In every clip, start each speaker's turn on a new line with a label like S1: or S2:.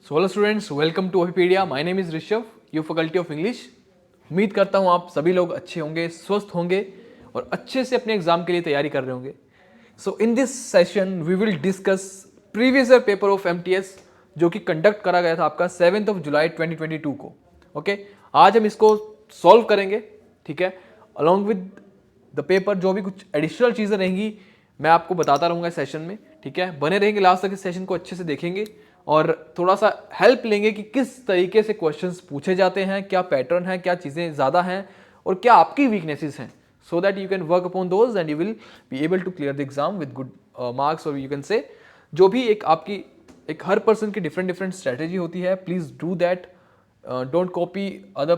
S1: So hello students, welcome to Oppedia. My name is Rishabh, you faculty of English. उम्मीद करता हूँ आप सभी लोग अच्छे होंगे, स्वस्थ होंगे और अच्छे से अपने एग्जाम के लिए तैयारी कर रहे होंगे। So in this session we will discuss previous year paper of MTS जो कि कंडक्ट करा गया था आपका 7 जुलाई 2022 को। ओके, आज हम इसको सॉल्व करेंगे, ठीक है। अलॉन्ग विद द पेपर जो भी कुछ एडिशनल चीज़ें रहेंगी मैं आपको बताता रहूँगा इस सेशन में, ठीक है। बने रहेंगे लास्ट तक, इस सेशन को अच्छे से देखेंगे और थोड़ा सा हेल्प लेंगे कि किस तरीके से क्वेश्चंस पूछे जाते हैं, क्या पैटर्न है, क्या चीज़ें ज़्यादा हैं और क्या आपकी वीकनेसेस हैं, so that you can work upon those and you will be able to clear the exam with good marks. और यू कैन से जो भी एक आपकी एक हर पर्सन की डिफरेंट डिफरेंट स्ट्रैटेजी होती है, please do that. Don't copy other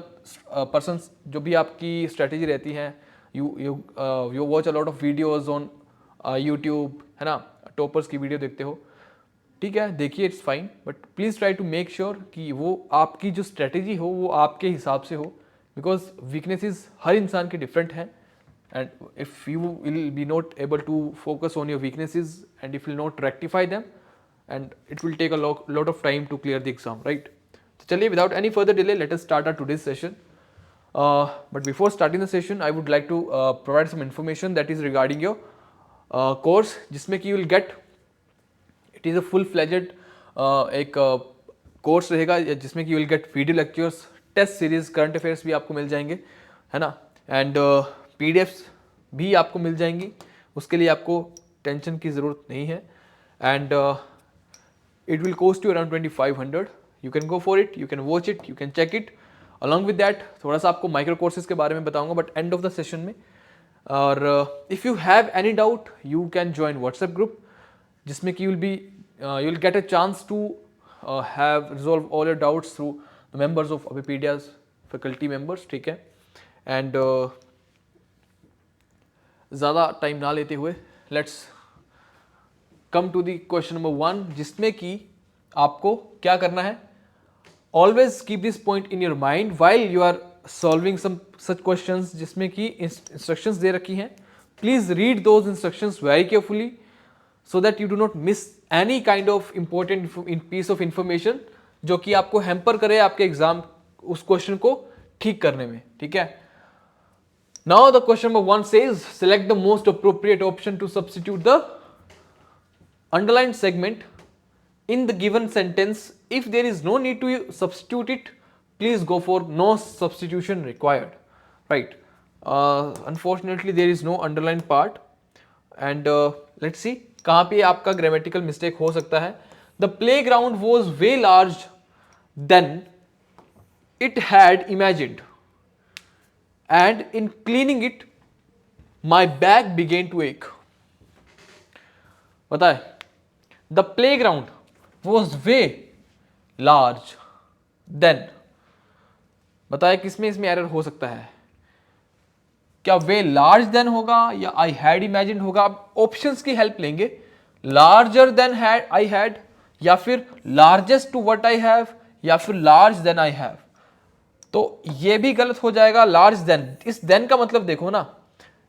S1: persons जो भी आपकी स्ट्रैटेजी रहती है। You watch a lot of videos on YouTube, है ना, टॉपर्स की वीडियो देखते हो, ठीक है, देखिए, it's fine, but please try to make sure कि वो आपकी जो स्ट्रेटेजी हो वो आपके हिसाब से हो, बिकॉज वीकनेसेस हर इंसान के डिफरेंट हैं and if you will be not able to focus on your weaknesses and if will not rectify them and it will take a lot of time to clear the exam, right. तो चलिए, without any further delay let us start our today's session. But before starting the session, I would like to provide some information that is regarding your course, जिसमें कि you will get, it is a full fledged एक course रहेगा जिसमें कि you will get video lectures, test series, current affairs भी आपको मिल जाएंगे, है ना, एंड पीडीएफ्स भी आपको मिल जाएंगी। उसके लिए आपको टेंशन की ज़रूरत नहीं है and it will cost you around 2500. You can go for it, you can watch it, you can check it. Along with that थोड़ा सा आपको माइक्रो कोर्सेज के बारे में बताऊंगा but end of the session में। और if you have any doubt you can join WhatsApp group जिसमें कि you will get a chance to have resolve all your doubts through the members of ओपीपीडियाज faculty members, ठीक है। And ज़्यादा time ना लेते हुए let's come to the question number 1, जिसमें कि आपको क्या करना है। Always keep this point in your mind while you are solving some such questions जिसमें कि इंस्ट्रक्शंस दे रखी हैं। Please read those instructions very carefully so that you do not miss any kind of important piece of information जो कि आपको hamper करे आपके एग्जाम उस क्वेश्चन को ठीक करने में, ठीक है। Now the question number 1 says select the most appropriate option to substitute the underlined segment in the given sentence. If there is no need to substitute it, please go for no substitution required, right. Unfortunately there is no underlined part and let's see कहाँ पे आपका grammatical mistake हो सकता है. The playground was way large than it had imagined and in cleaning it my back began to ache. बताए, the playground was way large then, बताए किसमें इसमें एरर हो सकता है, क्या वे लार्ज देन होगा या आई हैड इमेजिन होगा। आप ऑप्शंस की हेल्प लेंगे, larger than had I had या फिर largest to what I have या फिर लार्ज देन आई हैव, तो ये भी गलत हो जाएगा। लार्ज देन, इस देन का मतलब देखो ना,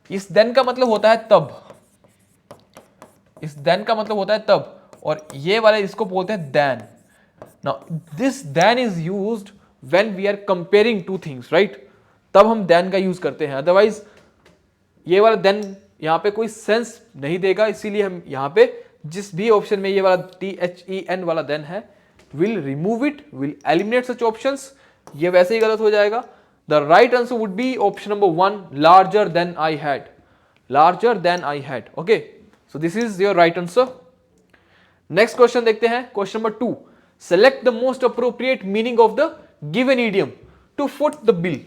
S1: इस देन का मतलब होता है तब, इस देन का मतलब होता है तब, और ये वाले इसको बोलते हैं then. Now this then is used when we are comparing two things, right, तब हम देन का यूज करते हैं। अदरवाइज ये वाला देन यहाँ पे कोई सेंस नहीं देगा, इसीलिए हम यहाँ पे जिस भी ऑप्शन में ये वाला THEN वाला देन है, will remove it, will eliminate such options. ये वैसे ही गलत हो जाएगा। The right answer would be option number 1, larger than I had, larger than I had. Okay, so this is your right answer. Next question देखते हैं, question number 2, select the most appropriate meaning of the given idiom to foot the bill,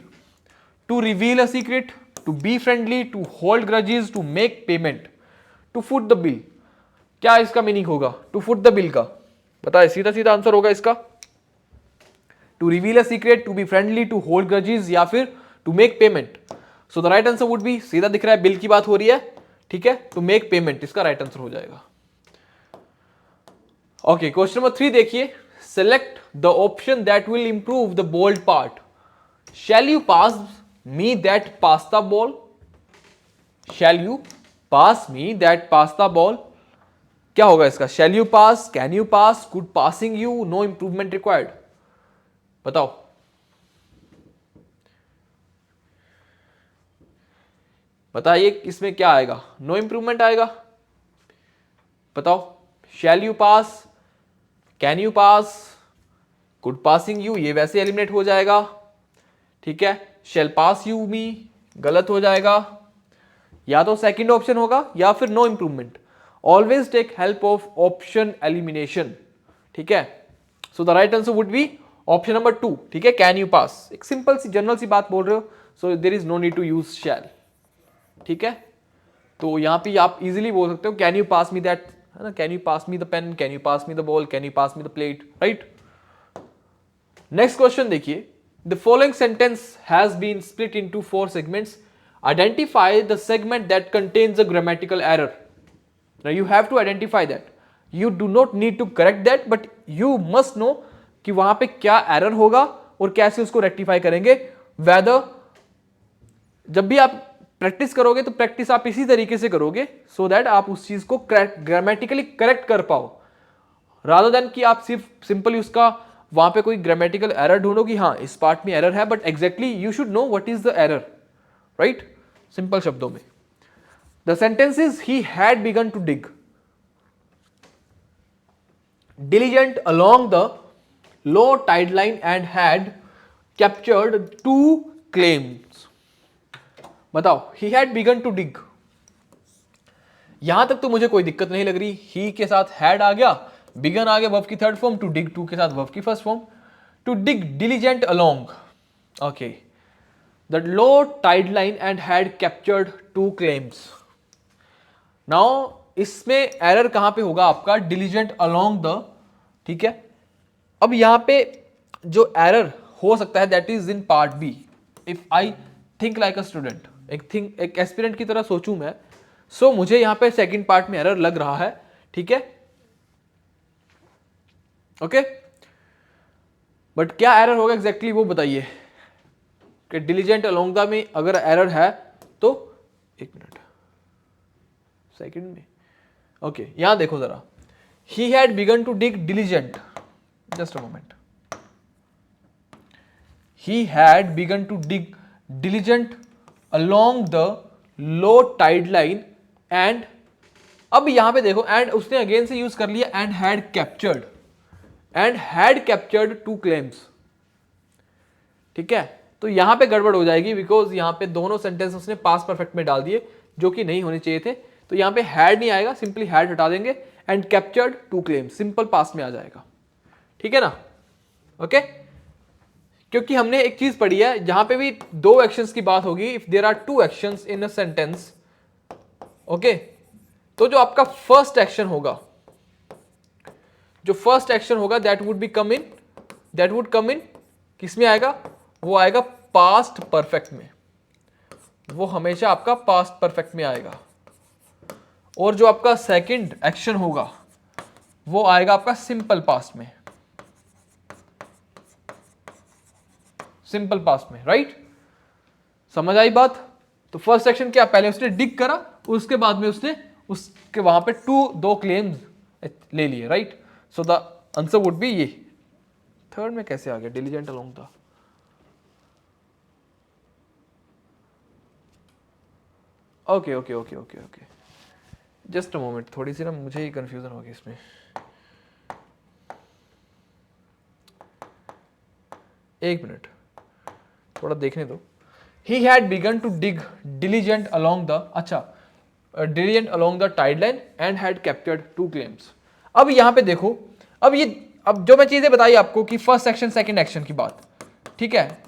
S1: to reveal a secret, to be friendly, to hold grudges, to make payment. To foot the bill, क्या इसका meaning होगा to foot the bill का, बताए, सीधा सीधा answer होगा इसका, to reveal a secret, to be friendly, to hold grudges या फिर to make payment. So the right answer would be, सीधा दिख रहा है बिल की बात हो रही है, ठीक है, टू मेक पेमेंट इसका राइट आंसर हो जाएगा। ओके, क्वेश्चन नंबर 3 देखिए, select the option that will improve the bold part. Shall you pass me that pasta bowl, shall you pass me that pasta bowl, क्या होगा इसका? Shall you pass, can you pass, could passing you, no improvement required. बताओ। बताइए इसमें क्या आएगा? No improvement आएगा। बताओ। Shall you pass, can you pass, could passing you, ये वैसे एलिमिनेट हो जाएगा। ठीक है। शैल पास यू मी गलत हो जाएगा। या तो सेकंड ऑप्शन होगा या फिर no improvement. Always take help of option elimination. ठीक है। So the right answer would be option number 2। ठीक है, कैन यू पास। एक सिंपल सी जनरल सी बात बोल रहे हो, so there is no need to use shall. ठीक है। तो यहां पे आप इजीली बोल सकते हो can you pass me that, है ना, can you pass me the pen, can you pass me the ball, can you pass me the plate, right. Next question देखिए। The following sentence has been split into 4 segments. Identify the segment that contains a grammatical error. Now you have to identify that. You do not need to correct that, but you must know कि वहां पे क्या error होगा और कैसे उसको rectify करेंगे। Whether जब भी आप प्रैक्टिस करोगे तो प्रैक्टिस आप इसी तरीके से करोगे सो दैट आप उस चीज को ग्रामेटिकली करेक्ट कर पाओ, रादर देन कि आप सिर्फ सिंपली उसका वहां पे कोई ग्रामेटिकल एरर ढूंढो कि हाँ इस पार्ट में एरर है, but exactly you should know what is the error, right. Simple शब्दों में the sentence is he had begun to dig diligent along the low tide line and had captured 2 claims। बताओ, he had begun to dig। यहां तक तो मुझे कोई दिक्कत नहीं लग रही। he के साथ had आ गया, begun आ गया वर्ब की थर्ड फॉर्म, to dig 2 के साथ वर्ब की first form. to dig diligent along, okay, the low tide line and had captured 2 claims। Now इसमें एरर कहां पे होगा आपका? Diligent along the. ठीक है। अब यहां पे जो एरर हो सकता है that is in part B. If I think like a student, एक एस्पिरेंट की तरह सोचूं मैं, सो मुझे यहां पे सेकंड पार्ट में एरर लग रहा है। ठीक है। ओके, बट क्या एरर होगा एग्जैक्टली वो बताइए कि डिलीजेंट अलोंग द में अगर एरर है तो, एक मिनट, सेकंड में, ओके, यहां देखो जरा। He had begun to dig diligent, just a moment, he had begun to dig diligent along the low tide line and, अब यहां पे देखो एंड उसने अगेन से यूज कर लिया एंड हैड कैप्चर्ड 2 क्लेम्स। ठीक है। तो यहां पे गड़बड़ हो जाएगी बिकॉज यहां पे दोनों सेंटेंस उसने पास्ट परफेक्ट में डाल दिए जो कि नहीं होने चाहिए थे। तो यहां पे हैड नहीं आएगा, सिंपली हैड हटा देंगे and captured 2 claims, simple past में आ जाएगा। ठीक है ना। ओके, क्योंकि हमने एक चीज पढ़ी है जहां पे भी 2 एक्शंस की बात होगी, if there are 2 actions in a sentence, okay, तो जो आपका फर्स्ट एक्शन होगा, दैट वुड कम इन किस में आएगा? वो आएगा पास्ट परफेक्ट में, वो हमेशा आपका पास्ट परफेक्ट में आएगा। और जो आपका सेकंड एक्शन होगा वो आएगा आपका सिंपल पास्ट में, राइट। समझ आई बात? तो फर्स्ट एक्शन क्या, पहले उसने डिग करा, उसके बाद में उसने उसके वहां पे 2 क्लेम्स ले लिए, right. So the answer would B ये। थर्ड में कैसे आ गया diligent along the? Okay, just a moment, थोड़ी सी ना मुझे ही कंफ्यूजन होगी इसमें। एक मिनट, थोड़ा देखने दो। He had begun to dig diligent along the, अच्छा, diligent along the tide line and had captured 2 claims. अब यहां पे देखो, अब जो मैं चीजें बताई आपको कि फर्स्ट एक्शन सेकंड एक्शन की बात, ठीक है,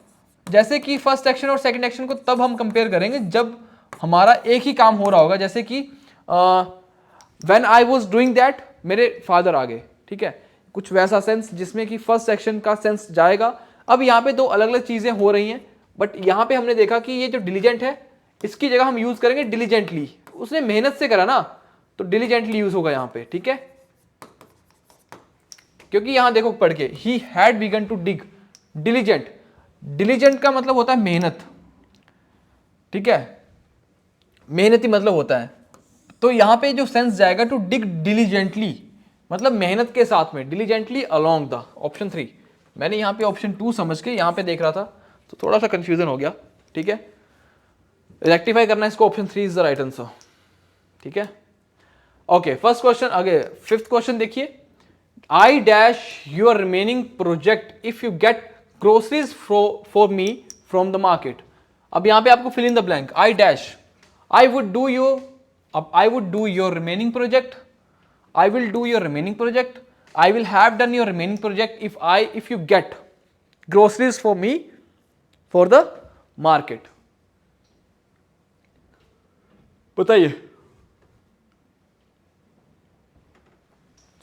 S1: जैसे कि फर्स्ट एक्शन और सेकंड एक्शन को तब हम कंपेयर करेंगे जब हमारा एक ही काम हो रहा होगा। जैसे कि when I was doing that, मेरे फादर आ गए। ठीक है, कुछ वैसा सेंस जिसमें कि फर्स्ट सेक्शन का सेंस जाएगा। अब यहाँ पे 2 अलग अलग चीजें हो रही हैं, बट यहाँ पे हमने देखा कि ये जो डिलीजेंट है इसकी जगह हम यूज करेंगे डिलीजेंटली। उसने मेहनत से करा ना, तो डिलीजेंटली यूज होगा यहाँ पे। ठीक है, क्योंकि यहां देखो पढ़ के, he had begun to dig diligent का मतलब होता है मेहनत। ठीक है, मेहनती मतलब होता है। तो यहां पे जो सेंस जाएगा टू डिग डिलीजेंटली, मतलब मेहनत के साथ में, डिलीजेंटली अलोंग द, ऑप्शन 3। मैंने यहां पे ऑप्शन 2 समझ के यहां पे देख रहा था तो थोड़ा सा कंफ्यूजन हो गया, ठीक है। रेक्टिफाई करना है इसको, option 3 is the right answer, ठीक है। ओके, फर्स्ट क्वेश्चन आगे, फिफ्थ क्वेश्चन देखिए। I dash your remaining project if you get groceries for me from the market. अब यहां पे आपको fill in the blank, I dash, I would do you, अब I would do your remaining project, I will do your remaining project, I will have done your remaining project if you get groceries for me for the market. बताइए।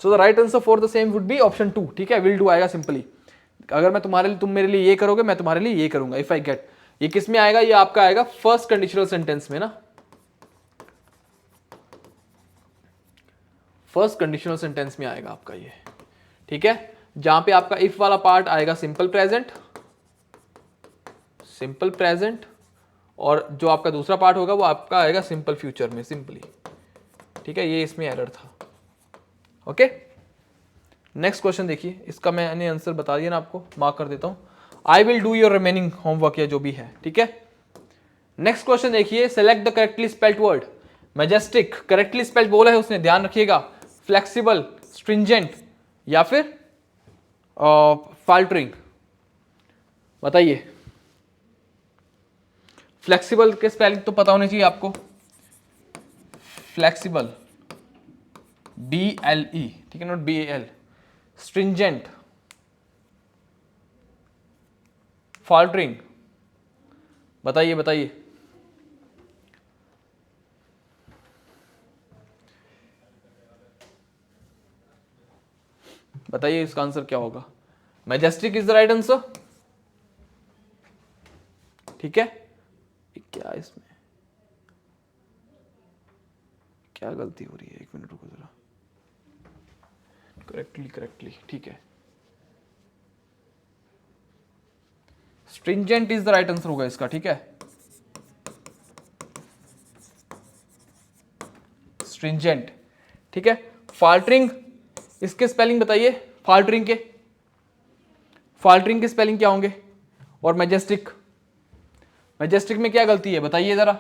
S1: So the right answer for the same would be option 2, ठीक है, will do आएगा simply. अगर मैं तुम्हारे लिए, तुम मेरे लिए ये करोगे, मैं तुम्हारे लिए ये करूंगा, if I get, ये किस में आएगा, ये आपका आएगा फर्स्ट कंडीशनल सेंटेंस में ना, फर्स्ट कंडीशनल सेंटेंस में आएगा आपका ये, ठीक है। जहां पे आपका इफ वाला पार्ट आएगा सिंपल प्रेजेंट, सिंपल प्रेजेंट, और जो आपका दूसरा पार्ट होगा वो आपका आएगा सिंपल फ्यूचर में, सिंपली, ठीक है। ये इसमें एरर था। ओके, नेक्स्ट क्वेश्चन देखिए, इसका मैंने आंसर बता दिया ना आपको, मार्क कर देता हूं। I will do your remaining homework या जो भी है, ठीक है। नेक्स्ट क्वेश्चन देखिए, select the correctly spelled word. Majestic correctly spelled बोला है उसने, ध्यान रखिएगा। फ्लेक्सिबल, स्ट्रिंजेंट या फिर फाल्टरिंग, बताइए। फ्लेक्सिबल के स्पेलिंग तो पता होनी चाहिए आपको, फ्लेक्सिबल DLE, ठीक है, नॉट BAL। स्ट्रिंजेंट, फाल्टरिंग, बताइए बताइए। बताइए इसका आंसर क्या होगा। Majestic is the right answer, ठीक है। क्या इसमें क्या गलती हो रही है, 1 मिनट रुको जरा। करेक्टली, ठीक है, stringent is the right answer होगा इसका, ठीक है। स्ट्रिंजेंट, ठीक है। फाल्टरिंग, इसके स्पेलिंग बताइए, फाल्टरिंग के स्पेलिंग क्या होंगे। और मैजेस्टिक, मैजेस्टिक में क्या गलती है बताइए जरा।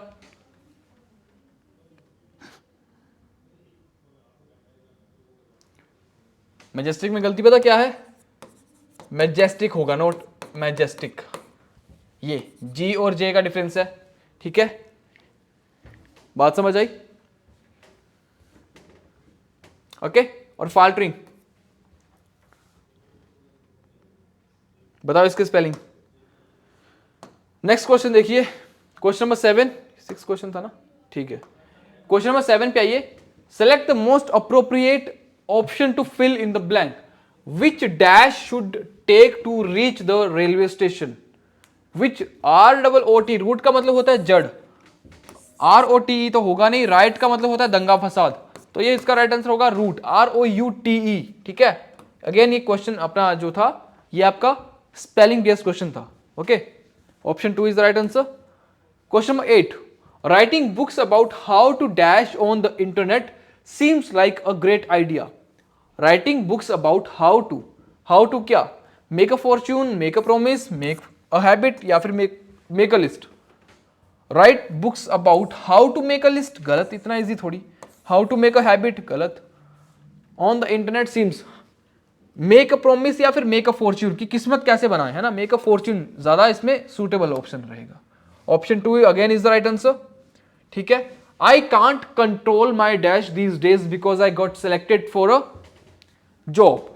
S1: मैजेस्टिक में गलती पता क्या है, मैजेस्टिक होगा, नोट मैजेस्टिक। ये G और J का डिफरेंस है, ठीक है। बात समझ आई, ओके। और फाल्टरिंग बताओ इसके स्पेलिंग। नेक्स्ट क्वेश्चन देखिए, क्वेश्चन नंबर 7, 6 क्वेश्चन था ना, ठीक है। क्वेश्चन नंबर 7 पे आइए। Select the most appropriate option to fill in the blank, which dash should take to reach the railway station. Which ROOT, route का मतलब होता है जड़, ROTE तो होगा नहीं, राइट का मतलब होता है दंगा फसाद, तो ये इसका राइट आंसर होगा रूट, ROUTE, ठीक है। अगेन ये क्वेश्चन अपना जो था ये आपका स्पेलिंग बेस्ड क्वेश्चन था, okay. Option 2 is the right answer. Question number 8, writing books about how to dash on the internet seems like a great idea. Writing books about how to क्या, make a fortune, make a promise, make a habit या फिर make a list. Write books about how to make a list, गलत, इतना easy थोड़ी। How to make a habit, गलत। On the internet seems, make a promise या फिर make a Fortune, की किस्मत कैसे बनाए, है ना, मेक अ फॉर्च्यून ज्यादा इसमें सुटेबल ऑप्शन रहेगा। Option 2 again is the right answer, ठीक है। I can't control my dash these days because I got selected for a job.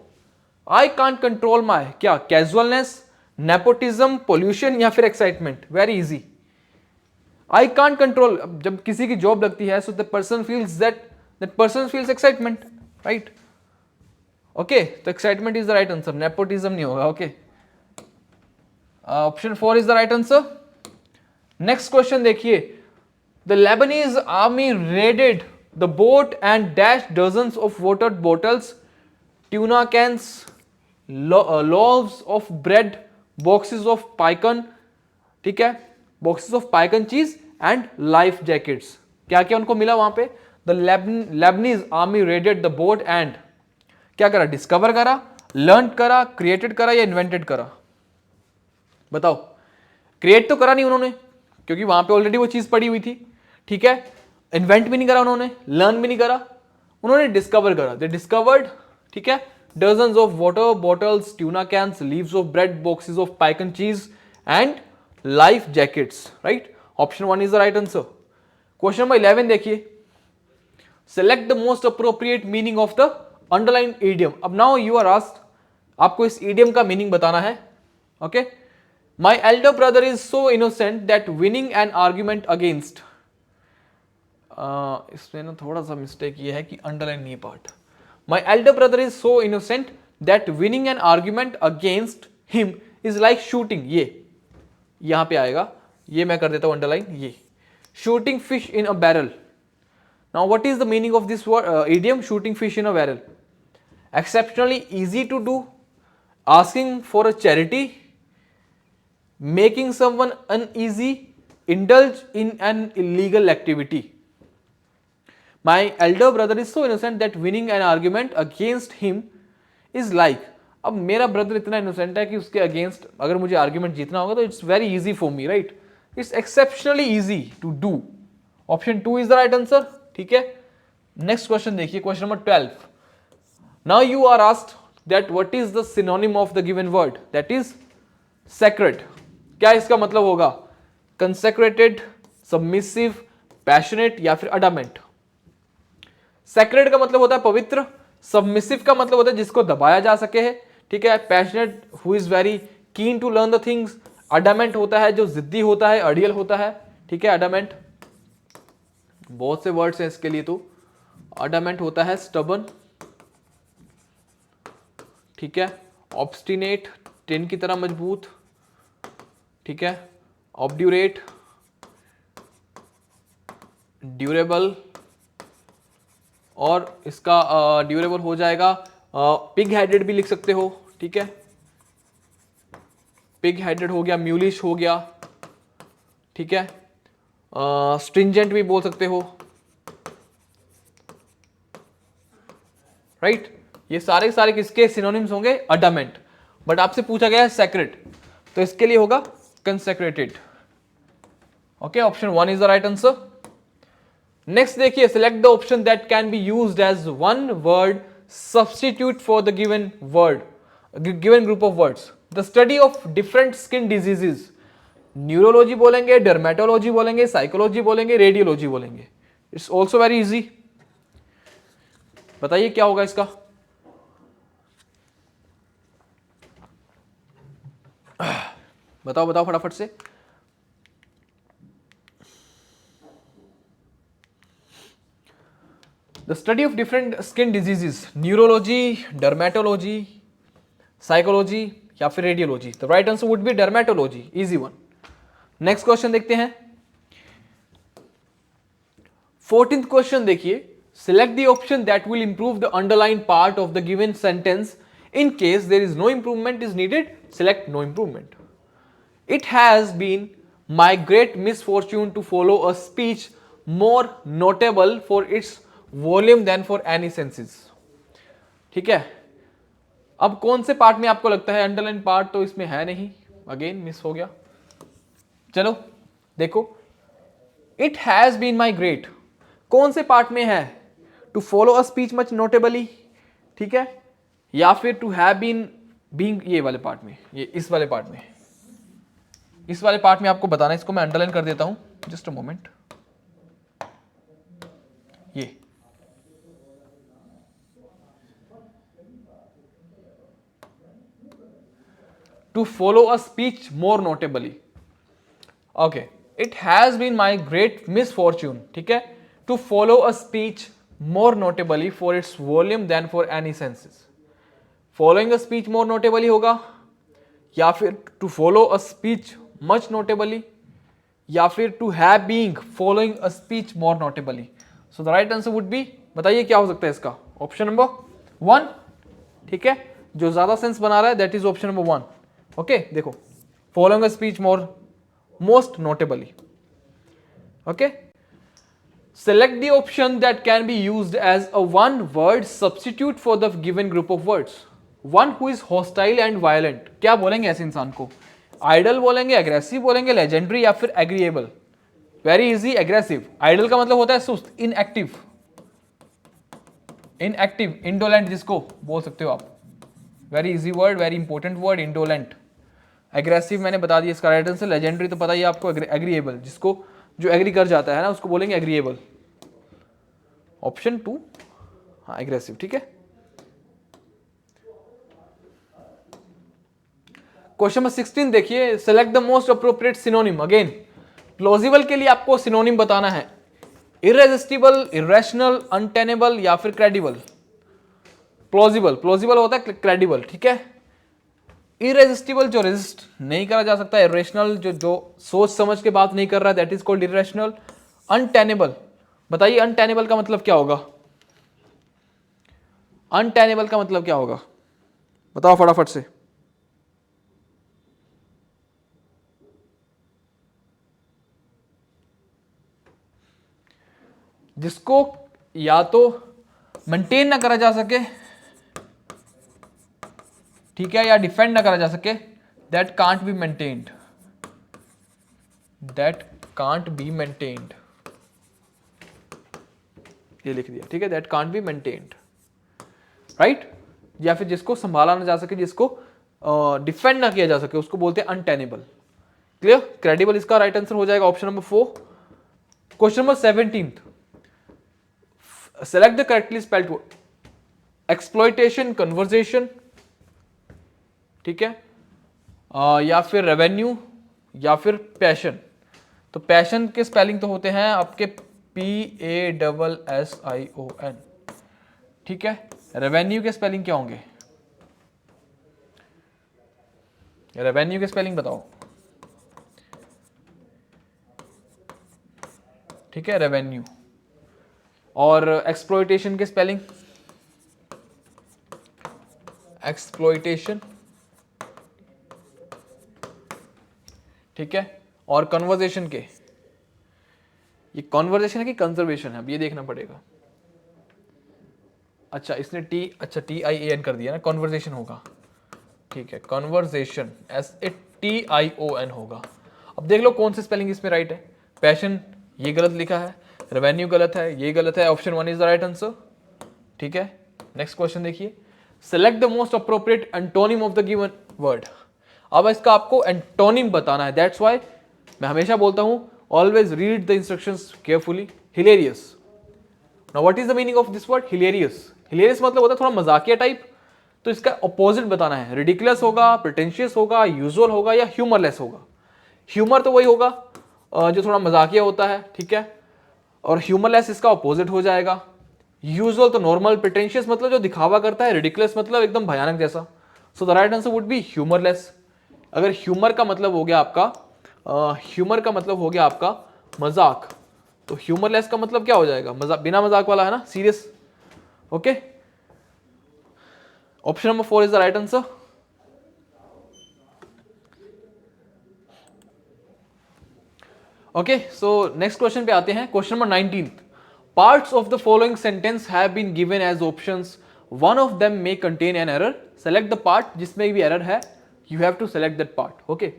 S1: I can't control my क्या, कैजुअलनेस, नेपोटिज्म, पोल्यूशन या फिर excitement, very easy. I can't control, जब किसी की job लगती है so the person feels that person feels excitement, right, okay. तो excitement is the right answer, nepotism नहीं होगा, okay. Option 4 is the right answer. Next question देखिए, the Lebanese army raided the boat and dash dozens of water bottles, tuna cans, loaves of bread, boxes of pecan, ठीक है, boxes of पाइकन चीज and life jackets. क्या क्या उनको मिला वहां पे, the Lebanese army raided the boat and क्या करा, डिस्कवर करा, लर्न करा, क्रिएटेड करा या इन्वेंटेड करा? बताओ। क्रिएट तो करा नहीं उन्होंने क्योंकि वहां पे ऑलरेडी वो चीज पड़ी हुई थी, ठीक है। इन्वेंट भी नहीं करा उन्होंने, लर्न भी नहीं करा, उन्होंने डिस्कवर करा। दे डिस्कवर्ड, ठीक है, dozens of water bottles, tuna cans, leaves of bread, boxes of pican cheese and life jackets, right? Option 1 is the right answer. Question number 11 देखिए, select the most appropriate meaning of the underlined idiom. अब now you are asked, आपको इस idiom का meaning बताना है, okay? My elder brother is so innocent that winning an argument against, इसमें ना थोड़ा सा मिस्टेक ये है कि अंडरलाइन नहीं है part. My elder brother is so innocent that winning an argument against him is like shooting, ये यहां पे आएगा, ये मैं कर देता हूं अंडरलाइन, ये shooting fish in a barrel. Now what is the meaning of this word, idiom shooting fish in a barrel? Exceptionally easy to do, asking for a charity, making someone uneasy, indulge in an illegal activity. My elder brother is so innocent that winning an argument against him is like, अब मेरा brother इतना innocent है कि उसके against अगर मुझे argument जीतना होगा तो it's very easy for me, right? It's exceptionally easy to do. Option 2 is the right answer, ठीक है। नेक्स्ट क्वेश्चन देखिए, question number 12। Now you are asked that what is the synonym of the given word, that is secret. क्या इसका मतलब होगा? कंसेक्रेटेड, submissive, passionate या फिर adamant? Secret का मतलब होता है पवित्र, सबमिसिव का मतलब होता है जिसको दबाया जा सके है, ठीक है। Passionate who is very keen to learn the things. Adamant होता है जो जिद्दी होता है, अडियल होता है, ठीक है। अडामेंट बहुत से वर्ड्स हैं इसके लिए, तो अडामेंट होता है स्टबन, ठीक है। ऑब्स्टिनेट, टिन की तरह मजबूत, ठीक है। ऑब्ड्यूरेट, ड्यूरेबल, और इसका ड्यूरेबल हो जाएगा पिग हेडेड भी लिख सकते हो, ठीक है। पिग हेडेड हो गया, म्यूलिश हो गया, ठीक है। स्ट्रिंजेंट भी बोल सकते हो, राइट। ये सारे सारे किसके सिनोनिम्स होंगे? अडामेंट। बट आपसे पूछा गया है सेक्रेट, तो इसके लिए होगा consecrated. Okay, option 1 is the right answer. Next देखिए, select the option that can be used as one word substitute for the given word, given group of words. The study of different skin diseases, neurology बोलेंगे, dermatology बोलेंगे, psychology बोलेंगे, radiology बोलेंगे। It's also very easy. बताइए क्या होगा इसका? बताओ बताओ फटाफट से। The study of different skin diseases, neurology, dermatology, psychology या फिर radiology. The right answer would be dermatology, easy one. Next question देखते हैं। 14th question देखिए, select the option that will improve the underlined part of the given sentence. In case there is no improvement is needed, select no improvement. It has been my great misfortune to follow a speech more notable for its volume than for any senses. ठीक है। अब कौन से part में आपको लगता है underline part तो इसमें है नहीं, अगेन मिस हो गया। चलो देखो, it has been my great कौन से पार्ट में है? To follow a speech much notably, ठीक है, या फिर टू हैव बीन बीइंग, ये वाले पार्ट में, ये इस वाले पार्ट में, इस वाले पार्ट में आपको बताना है। इसको मैं अंडरलाइन कर देता हूं, जस्ट अ मोमेंट। ये to follow a speech more notably. Okay, it has been my great misfortune, ठीक है, to follow a speech more notably for its volume than for any senses. Following a speech more notably होगा, या फिर to follow a speech much notably, या फिर to have being following a speech more notably. So the right answer would be, बताइए क्या हो सकता है इसका? ऑप्शन नंबर 1, ठीक है, जो ज्यादा सेंस बना रहा है that is option number 1। Okay, देखो, following a speech more most notably. Okay, Select the option that can be used as a one word substitute for the given group of words. One who is hostile and violent. क्या बोलेंगे ऐसे इंसान को? Idol बोलेंगे, aggressive बोलेंगे, legendary या फिर agreeable? Very easy, aggressive. Idle का मतलब होता है सुस्त, इनएक्टिव. इनएक्टिव, इंडोलेंट जिसको बोल सकते हो आप. Very easy word, very important word, indolent. Aggressive मैंने बता दिया इसका राइट आंसर. लेजेंडरी तो पता ही आपको, एग्रीएबल जिसको जो एग्री कर जाता है ना उसको बोलेंगे एग्रीएबल. ऑप्शन 2 हाँ एग्रेसिव. ठीक है. क्वेश्चन नंबर 16 देखिए. Select the most appropriate synonym. Again plausible के लिए आपको सिनोनिम बताना है. इररेजिस्टिबल, इरेशनल, अनटेनेबल या फिर क्रेडिबल. प्लॉजिबल, प्लॉजिबल होता है क्रेडिबल. ठीक है. इरेजिस्टिबल जो रेजिस्ट नहीं करा जा सकता. इरेशनल जो सोच समझ के बात नहीं कर रहा है, that is called irrational. Untenable, बताइए अनटेनेबल का मतलब क्या होगा? अनटेनेबल का मतलब क्या होगा? बताओ फटाफट से. जिसको या तो मेंटेन ना करा जा सके, ठीक है, या डिफेंड ना करा जा सके, that can't be maintained. That can't be maintained, ये लिख दिया. ठीक है. That can't be maintained, right. या फिर जिसको संभाला ना जा सके, जिसको डिफेंड ना किया जा सके, उसको बोलते हैं अनटेनेबल. क्लियर. क्रेडिबल इसका राइट आंसर हो जाएगा option number 4. Question number 17. Select the correctly spelled word. Exploitation, conversation, ठीक है, या फिर रेवेन्यू या फिर पैशन. तो पैशन के स्पेलिंग तो होते हैं आपके PASSION. ठीक है. रेवेन्यू के स्पेलिंग क्या होंगे? रेवेन्यू के स्पेलिंग बताओ. ठीक है, रेवेन्यू. और एक्सप्लॉयटेशन के स्पेलिंग? एक्सप्लॉयटेशन. ठीक है. और कन्वर्जेशन के, ये कन्वर्जेशन है कि कंजर्वेशन है, अब ये देखना पड़ेगा. अच्छा इसने TIAN कर दिया ना, कन्वर्जेशन होगा. ठीक है, कन्वर्जेशन SATION होगा. अब देख लो कौन सी स्पेलिंग इसमें राइट है. पैशन ये गलत लिखा है, रेवेन्यू गलत है, ये गलत है. Option 1 is the right answer. ठीक है. नेक्स्ट क्वेश्चन देखिए. Select the most appropriate antonym of the given word. अब इसका आपको एंटोनिम बताना है. दैट्स व्हाई मैं हमेशा बोलता हूं always read the instructions carefully. Hilarious. Now what is the meaning of this word hilarious? Hilarious मतलब होता है थोड़ा मजाकिया टाइप. तो इसका ऑपोजिट बताना है. रिडिकुलस होगा, प्रिटेंशियस होगा, यूजुअल होगा या ह्यूमरलेस होगा. ह्यूमर तो वही होगा जो थोड़ा मजाकिया होता है. ठीक है. और ह्यूमरलेस इसका ऑपोजिट हो जाएगा. यूजुअल तो नॉर्मल, प्रिटेंशियस मतलब जो दिखावा करता है, रिडिकुलस मतलब एकदम भयानक जैसा. So the right answer would be humourless. अगर ह्यूमर का मतलब हो गया आपका मजाक, तो ह्यूमरलेस का मतलब क्या हो जाएगा? मजाक, बिना मजाक वाला है ना, serious. Okay. Option number 4 is the right answer. Okay. So next question पे आते हैं. Question number 19. Parts of the following sentence have been given as options. One of them may contain an error. Select the part जिसमें भी error है. You have to select that part. Okay.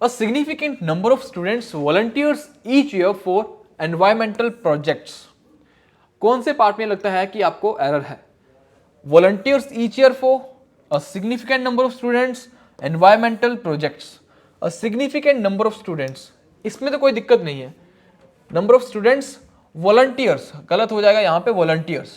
S1: A significant number of students volunteers each year for environmental projects. कौन से part में लगता है कि आपको error है? Volunteers each year for a significant number of students environmental projects. A significant number of students. इसमें तो कोई दिक्कत नहीं है. Number of students वॉलंटियर्स गलत हो जाएगा यहां पे वॉलंटियर्स,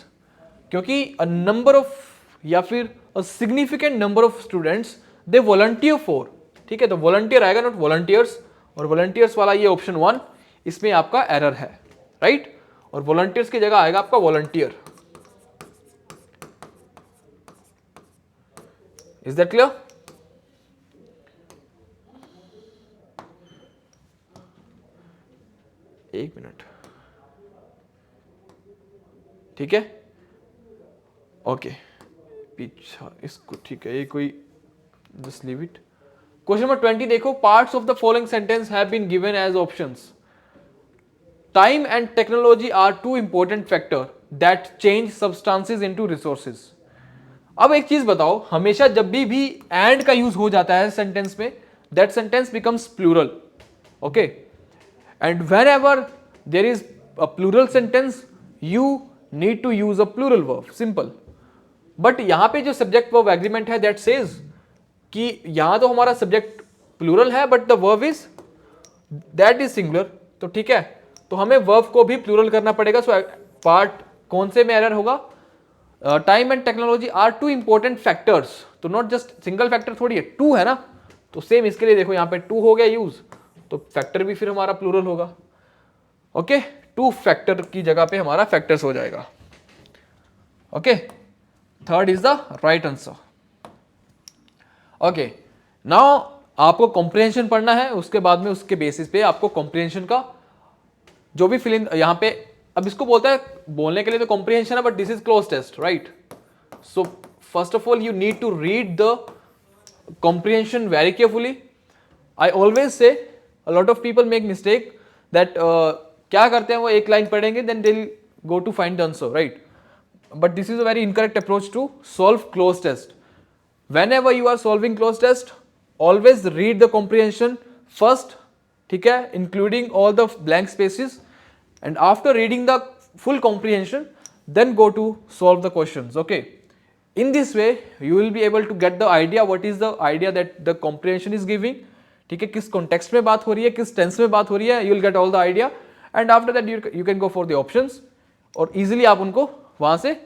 S1: क्योंकि अ नंबर ऑफ या फिर a significant number of students they volunteer for. ठीक है. तो वॉलंटियर आएगा, नॉट वॉलंटियर्स. और वॉलंटियर्स वाला ये ऑप्शन 1, इसमें आपका एरर है. राइट. और वॉलंटियर्स की जगह आएगा आपका वॉलंटियर. Is that clear? एक मिनट. ठीक है. ओके. पीछा इसको. ठीक है. ये कोई just leave it. Question number 20 देखो. Parts of the following sentence have been given as options. Time and technology are two important factor that change substances into resources. अब एक चीज बताओ, हमेशा जब भी एंड का यूज हो जाता है सेंटेंस में, that sentence becomes plural, okay, and whenever there is a plural sentence you need to use a plural verb, simple. But यहां पे जो सब्जेक्ट वर्ब एग्रीमेंट है दैट सेज कि यहां तो हमारा सब्जेक्ट प्लूरल है but the verb is that is singular, तो ठीक है, तो हमें वर्ब को भी प्लूरल करना पड़ेगा। सो पार्ट कौन से में एरर होगा? Time and technology are two important factors, तो नॉट जस्ट सिंगल फैक्टर थोड़ी है, टू है ना, तो सेम इसके लिए देखो यहाँ पे टू हो गया यूज, तो फैक्टर भी फिर हमारा प्लूरल होगा, ओके, टू फैक्टर की जगह पे हमारा फैक्टर्स हो जाएगा, okay, third is the right answer. Okay, now आपको कॉम्प्रिहेंशन पढ़ना है, उसके बाद में उसके बेसिस पे आपको कॉम्प्रिहेंशन का जो भी फिल इन यहाँ पे, अब इसको बोलता है बोलने के लिए तो कॉम्प्रिहेंशन है but this is cloze test, right? So first of all you need to read the comprehension very carefully. I always say a lot of people make mistake that क्या करते हैं वो एक लाइन पढ़ेंगे then they will go to find the answer, right? But this is a very incorrect approach to solve cloze test. Whenever you are solving cloze test, always read the comprehension first, ठीक है, including all the blank spaces, and after reading the full comprehension, then go to solve the questions, okay? In this way, you will be able to get the idea what is the idea that the comprehension is giving, ठीक है, किस context में बात हो रही है, किस tense में बात हो रही है, you will get all the idea, and after that you can go for the options, और easily आप उनको वहाँ से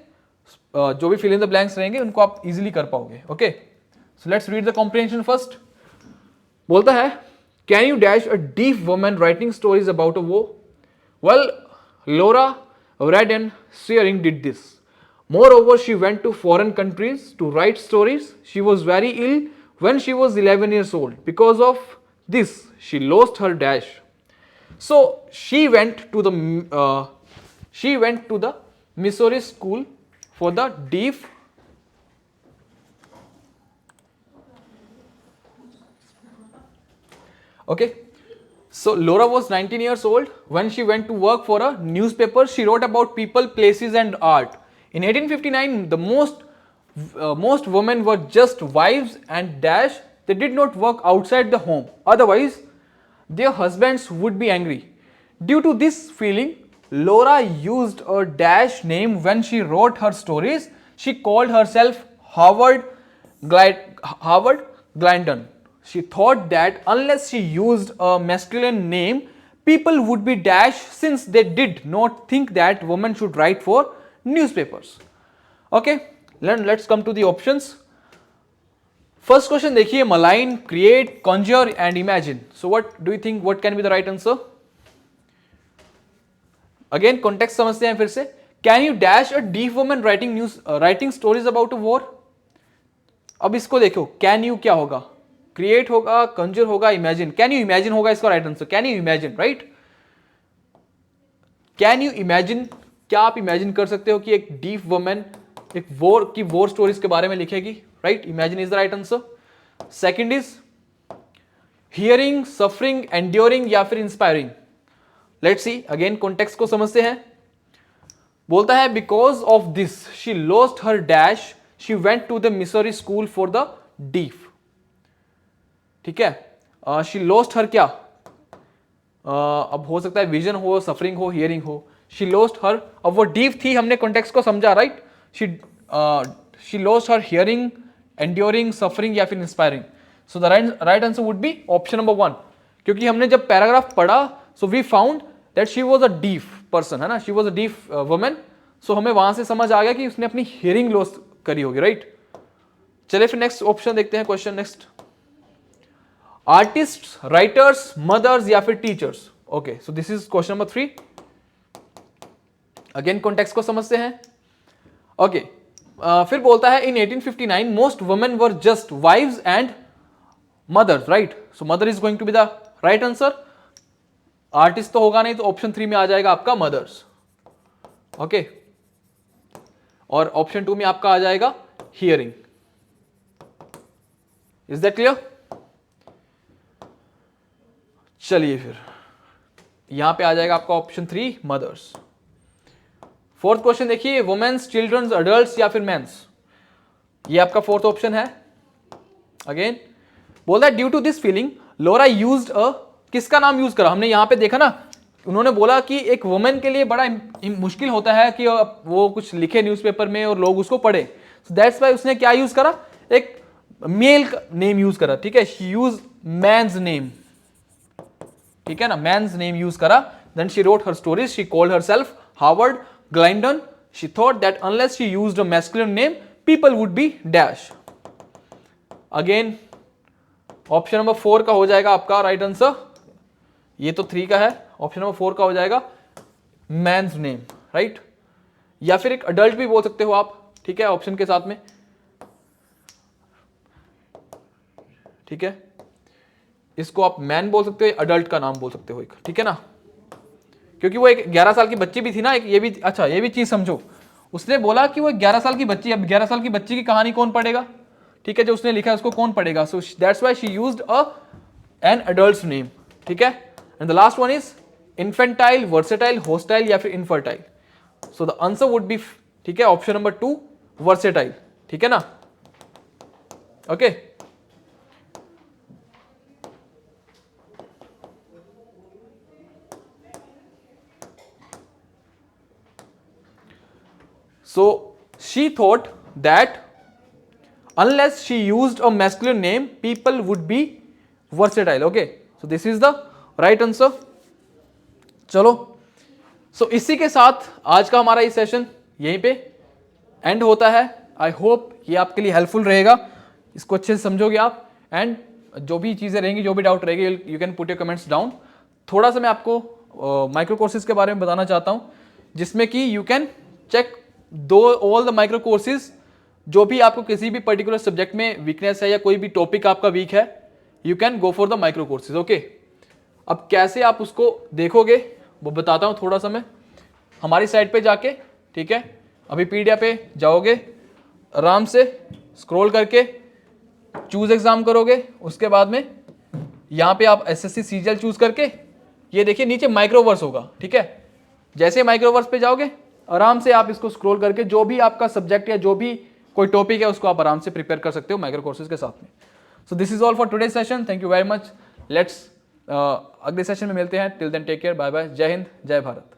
S1: जो भी फिल इन द ब्लैंक्स रहेंगे उनको आप इजीली कर पाओगे, okay? So let's read the comprehension first. बोलता है can you dash a deaf woman writing stories about a वो? Well, Laura Redden Searing did this. Moreover, she went to foreign countries to write stories. She was very ill when she was 11 years old. Because of this, she lost her dash. So she went to the Missouri school for the deaf. Okay, so Laura was 19 years old when she went to work for a newspaper. She wrote about people, places and art. In 1859, the most women were just wives and dash. They did not work outside the home, otherwise their husbands would be angry. Due to this feeling, Laura used a dash name when she wrote her stories. She called herself Howard Glendon. She thought that unless she used a masculine name, people would be dash, since they did not think that women should write for newspapers. Okay, let's come to the options. First question देखिए, malign, create, conjure and imagine. So what do you think, what can be the right answer? Again context समझते हैं फिर से. Can you dash a deaf woman writing stories about a war? अब इसको देखो, can you क्या होगा, create होगा, कंजर होगा, इमेजिन, कैन यू इमेजिन होगा इसका right answer, can you imagine, right? Can you imagine, क्या आप इमेजिन कर सकते हो कि एक डीफ वुमेन एक वॉर स्टोरीज के बारे में लिखेगी, right? Imagine is the right answer. Second is hearing, suffering, enduring या फिर inspiring. Let's see, again context को समझते हैं। बोलता है because of this she lost her dash, she went to the Missouri school for the deaf, ठीक है। She lost हर क्या, अब हो सकता है विजन हो, सफरिंग हो, हियरिंग हो। शी लॉस्ट हर, अब वो डीफ थी, हमने कॉन्टेक्स्ट को समझा, right? She lost her hearing, enduring, suffering या फिर inspiring. So the right answer would be option number 1, क्योंकि हमने जब पैराग्राफ पढ़ा so we found that she was a deaf person, है ना, she was a deaf woman. सो हमें वहां से समझ आ गया कि उसने अपनी हियरिंग लॉस करी होगी, राइट? चलिए फिर नेक्स्ट ऑप्शन देखते हैं, question next. Artist, writers, mothers या फिर teachers. Okay, so this is question number 3। Again context को समझते हैं। ओके, फिर बोलता है in 1859 most women were just wives and mothers, right? So mother is going to be the right answer. Artist तो होगा नहीं, तो ऑप्शन 3 में आ जाएगा आपका मदर्स, ओके। और ऑप्शन 2 में आपका आ जाएगा हियरिंग। Is that clear? चलिए फिर यहां पे आ जाएगा आपका ऑप्शन 3 मदर्स। फोर्थ क्वेश्चन देखिए, वुमेन्स, चिल्ड्रंस, अडल्ट या फिर मेंस, ये आपका फोर्थ ऑप्शन है। अगेन बोल रहा है due to this feeling Laura used a, किसका नाम यूज करा, हमने यहां पे देखा ना, उन्होंने बोला कि एक वुमेन के लिए बड़ा मुश्किल होता है कि वो कुछ लिखे न्यूज़पेपर में और लोग उसको पढ़े, सो दैट्स व्हाई उसने क्या यूज करा, एक मेल नेम यूज करा, ठीक है, शी यूज मैन्स नेम, ठीक है ना, मैन्स नेम यूज करा। Then she wrote her stories, she called herself Howard Glyndon, she thought that unless she used a masculine name people would be dash. Again option number 4 का हो जाएगा आपका right answer, ये तो 3 का है, option number 4 का हो जाएगा मैन्स नेम, राइट। या फिर एक अडल्ट भी बोल सकते हो आप, ठीक है, ऑप्शन के साथ में, ठीक है, इसको आप मैन बोल सकते हो, अडल्ट का नाम बोल सकते हो एक, ठीक है ना, क्योंकि वो एक 11 साल की बच्ची भी थी ना, एक ये भी, अच्छा ये भी चीज समझो, उसने बोला कि वो 11 साल की बच्ची, अब 11 साल की बच्ची की कहानी कौन पढ़ेगा, ठीक है, जो उसने लिखा है उसको कौन पढ़ेगा, so that's why she used a an adult's name, ठीक है। And the last one is infantile, versatile, hostile या फिर infertile, so the answer would be, ठीक है, ऑप्शन नंबर 2 वर्सेटाइल, ठीक है ना, okay. So she thought that unless she used a masculine name, people would be versatile. Okay, so this is the right answer. चलो, so इसी के साथ आज का हमारा ये सेशन यहीं पे एंड होता है। आई होप ये आपके लिए हेल्पफुल रहेगा, इसको अच्छे से समझोगे आप, एंड जो भी चीज़ें रहेंगी, जो भी डाउट रहेगी, you can put your comments down. थोड़ा सा मैं आपको माइक्रो कोर्सेज के बारे में बताना चाहता हूँ, जिसमें कि you can check all the micro courses, जो भी आपको किसी भी पर्टिकुलर सब्जेक्ट में वीकनेस है या कोई भी टॉपिक आपका वीक है, you can go for the micro courses, okay. अब कैसे आप उसको देखोगे वो बताता हूँ थोड़ा सा मैं, हमारी साइट पे जाके, ठीक है, अभी पीडीएफ पे जाओगे, आराम से स्क्रॉल करके चूज एग्जाम करोगे, उसके बाद में यहाँ पे आप एसएससी सीजीएल चूज करके, ये देखिए नीचे माइक्रोवर्स होगा, ठीक है, जैसे माइक्रोवर्स पे जाओगे आराम से आप इसको स्क्रॉल करके जो भी आपका सब्जेक्ट या जो भी कोई टॉपिक है उसको आप आराम से प्रिपेयर कर सकते हो माइक्रो कोर्सेज के साथ में। So this is all for today session, thank you very much, let's अगले सेशन में मिलते हैं, till then take care, bye bye, जय हिंद, जय भारत।